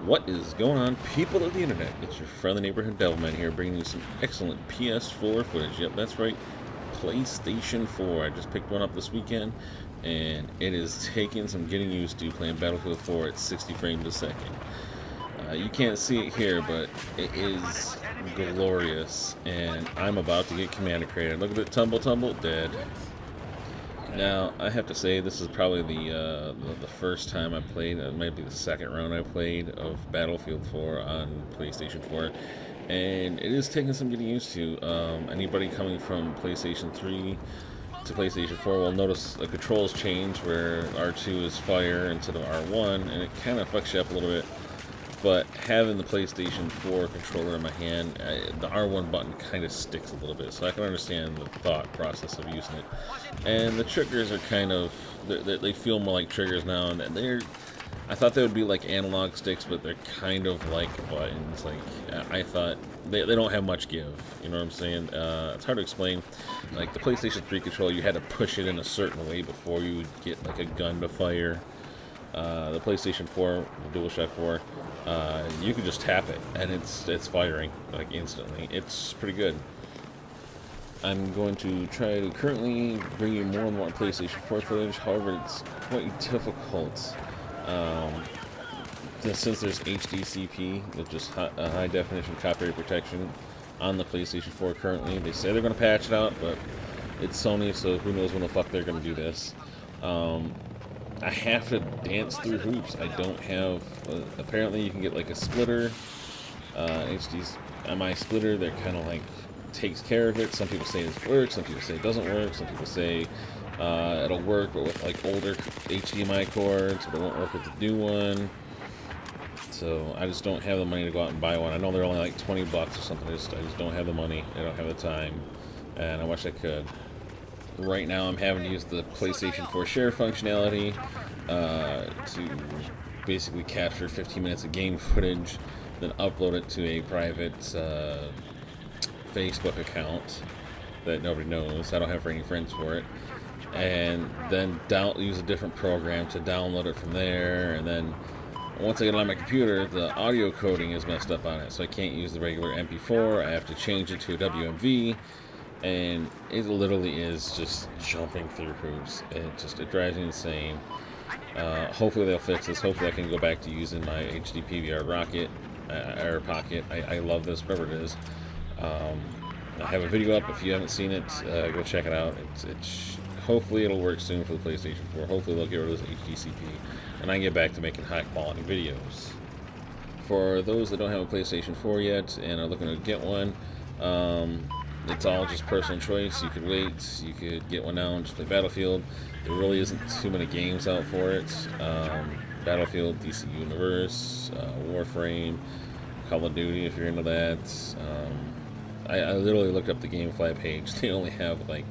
What is going on, people of the internet? It's your friendly neighborhood Devilman here, bringing you some excellent PS4 footage. Yep, that's right, PlayStation 4. I just picked one up this weekend, and it is taking some getting used to playing Battlefield 4 at 60 frames a second. You can't see it here, but it is glorious, and I'm about to get commander created. Look at it, tumble, dead. Now, I have to say, this is probably the first time I played, it might be the second round I played of Battlefield 4 on PlayStation 4, and it is taking some getting used to. Anybody coming from PlayStation 3 to PlayStation 4 will notice the controls change where R2 is fire instead of R1, and it kind of fucks you up a little bit. But having the PlayStation 4 controller in my hand, the R1 button kind of sticks a little bit, so I can understand the thought process of using it. And the triggers are kind of, they feel more like triggers now, and I thought they would be like analog sticks, but they're kind of like buttons. Like, I thought, they don't have much give, you know what I'm saying? It's hard to explain. Like, the PlayStation 3 controller, you had to push it in a certain way before you would get like a gun to fire. The PlayStation 4, the DualShock 4, you can just tap it and it's firing like instantly. It's pretty good. I'm going to try to currently bring you more and more PlayStation 4 footage. However, it's quite difficult since there's HDCP, which is high definition copyright protection on the PlayStation 4 currently. They say they're going to patch it out, but it's Sony, so who knows when the fuck they're going to do this. I have to dance through hoops. I don't have. Apparently, you can get like a splitter. HDMI splitter that kind of like takes care of it. Some people say it works. Some people say it doesn't work. Some people say it'll work, but with like older HDMI cords, but it won't work with the new one. So I just don't have the money to go out and buy one. I know they're only like $20 or something. I just don't have the money. I don't have the time, and I wish I could. Right now I'm having to use the PlayStation 4 share functionality to basically capture 15 minutes of game footage, then upload it to a private Facebook account that nobody knows. I don't have any friends for it. And then use a different program to download it from there. And then once I get it on my computer, the audio coding is messed up on it, so I can't use the regular MP4. I have to change it to a WMV. And it literally is just jumping through hoops. It drives me insane. Hopefully they'll fix this. Hopefully I can go back to using my HD PVR Rocket, Air Pocket. I love this, whatever it is. I have a video up. If you haven't seen it, go check it out. Hopefully it'll work soon for the PlayStation 4. Hopefully they'll get rid of this HDCP, and I can get back to making high quality videos. For those that don't have a PlayStation 4 yet and are looking to get one, it's all just personal choice. You could wait, you could get one now and just play Battlefield. There really isn't too many games out for it. Battlefield, DC Universe, Warframe, Call of Duty if you're into that. I literally looked up the GameFly page. They only have like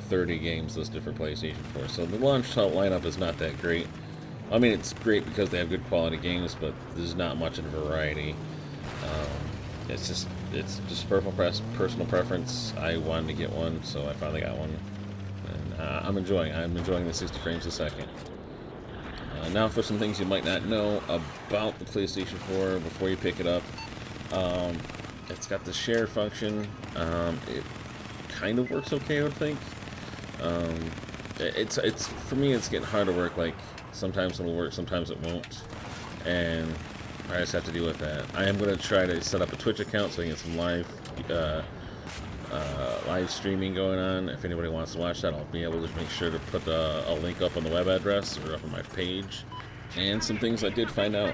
30 games listed for PlayStation 4. So the launch lineup is not that great. I mean, it's great because they have good quality games, but there's not much in variety. It's just personal preference. I wanted to get one, so I finally got one, and I'm enjoying the 60 frames a second. Now for some things you might not know about the PlayStation 4 before you pick it up. It's got the share function. It kind of works okay, I would think. It's for me, it's getting hard to work. Like, sometimes it'll work, sometimes it won't, and I just have to deal with that. I am going to try to set up a Twitch account so I can get some live streaming going on. If anybody wants to watch that, I'll be able to make sure to put a link up on the web address or up on my page. And some things I did find out.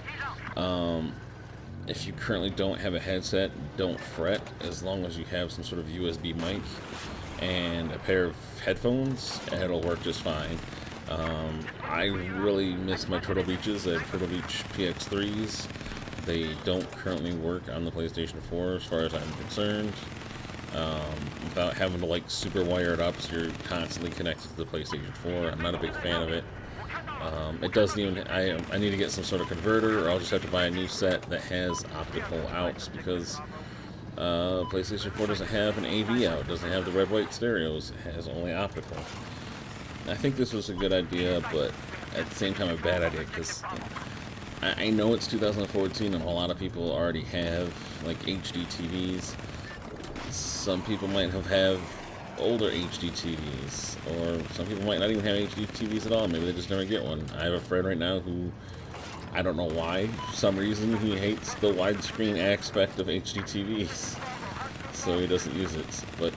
If you currently don't have a headset, don't fret. As long as you have some sort of USB mic and a pair of headphones, it'll work just fine. I really miss my Turtle Beaches. I have Turtle Beach PX3s. They don't currently work on the PlayStation 4 as far as I'm concerned. Without having to like super wire it up so you're constantly connected to the PlayStation 4. I'm not a big fan of it. It doesn't even, I need to get some sort of converter, or I'll just have to buy a new set that has optical outs, because PlayStation 4 doesn't have an AV out, doesn't have the red-white stereos, it has only optical. I think this was a good idea, but at the same time a bad idea, because I know it's 2014 and a lot of people already have like HD TVs. Some people might have older HD TVs, or some people might not even have HD TVs at all. Maybe they just never get one. I have a friend right now who, I don't know why, for some reason he hates the widescreen aspect of HD TVs, so he doesn't use it. But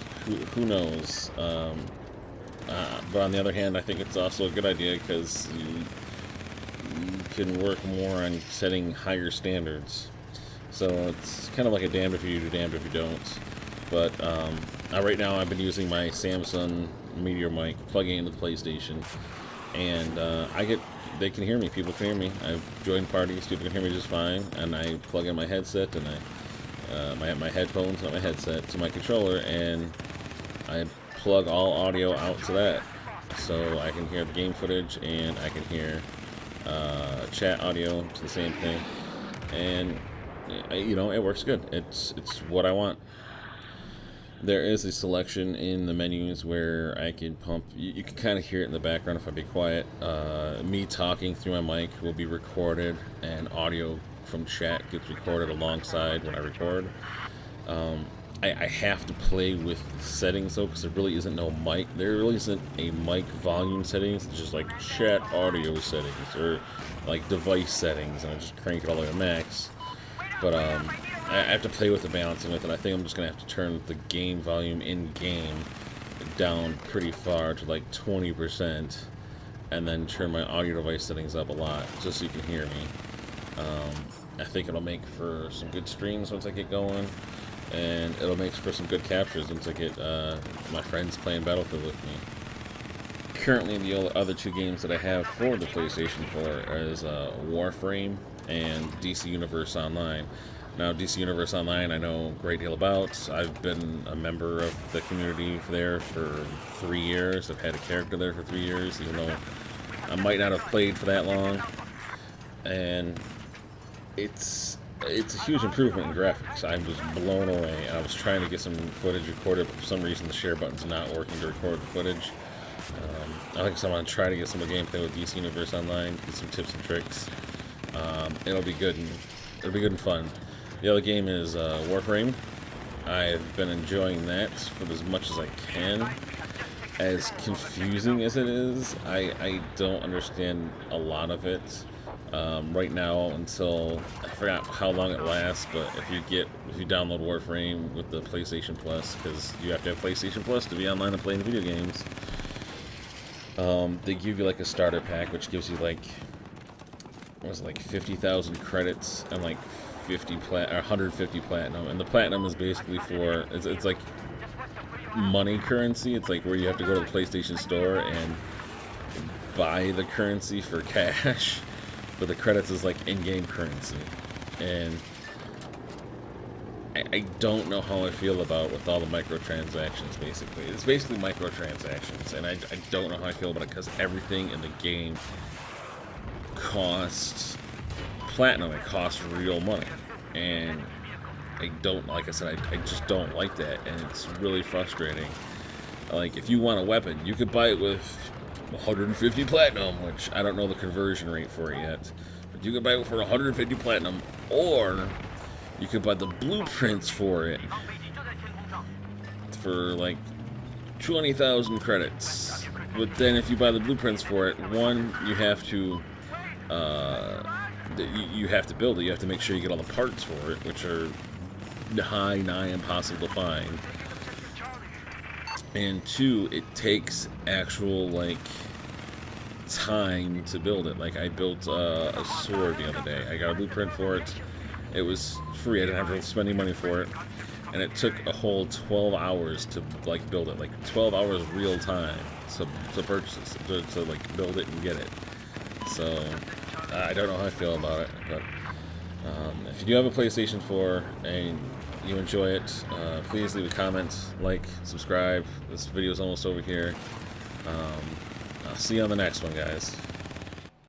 who knows? But on the other hand, I think it's also a good idea because you can work more on setting higher standards. So it's kind of like a damned if you do, damned if you don't. But right now I've been using my Samsung Meteor mic, plugging into the PlayStation, and they can hear me. People can hear me. I've joined parties. People can hear me just fine. And I plug in my headset and my headphones, not my headset, to my controller, and I plug all audio out to that, so I can hear the game footage and I can hear chat audio to the same thing, and you know, it works good. It's what I want. There is a selection in the menus where I can pump. You can kind of hear it in the background if I be quiet. Me talking through my mic will be recorded, and audio from chat gets recorded alongside when I record. I have to play with settings though, because there really isn't no mic. There really isn't a mic volume settings. It's just like chat audio settings or like device settings, and I just crank it all the way to max. But I have to play with the balancing with it. I think I'm just gonna have to turn the game volume in game down pretty far to like 20%, and then turn my audio device settings up a lot just so you can hear me. I think it'll make for some good streams once I get going. And it'll make for some good captures once I get my friends playing Battlefield with me. Currently, the other two games that I have for the PlayStation 4 is Warframe and DC Universe Online. Now, DC Universe Online I know a great deal about. I've been a member of the community there for 3 years. I've had a character there for 3 years, even though I might not have played for that long. And it's a huge improvement in graphics. I was blown away. I was trying to get some footage recorded, but for some reason the share button's not working to record the footage. I think I'm going to try to get some gameplay with DC Universe Online, get some tips and tricks. It'll be good and fun. The other game is Warframe. I've been enjoying that for as much as I can. As confusing as it is, I don't understand a lot of it. Right now, until I forgot how long it lasts, but if you download Warframe with the PlayStation Plus, because you have to have PlayStation Plus to be online and playing video games, they give you like a starter pack, which gives you like, what was it, like 50,000 credits and like 150 platinum, and the platinum is basically for it's like money currency. It's like where you have to go to the PlayStation Store and buy the currency for cash. But the credits is like in-game currency, and I don't know how I feel about with all the microtransactions. Basically, it's basically microtransactions, and I don't know how I feel about it because everything in the game costs platinum. It costs real money, and I don't, like I said, I just don't like that, and it's really frustrating. Like, if you want a weapon, you could buy it with 150 platinum, which I don't know the conversion rate for it yet, but you could buy it for 150 platinum, or you could buy the blueprints for it for like 20,000 credits. But then if you buy the blueprints for it, one, you have to build it. You have to make sure you get all the parts for it, which are nigh impossible to find. And two, it takes actual, like, time to build it. Like, I built a sword the other day. I got a blueprint for it. It was free. I didn't have to spend any money for it. And it took a whole 12 hours to, like, build it. Like, 12 hours real time to purchase it, to like, build it and get it. So, I don't know how I feel about it. But if you do have a PlayStation 4 and you enjoy it, please leave a comment, like, subscribe. This video is almost over here. I'll see you on the next one, guys.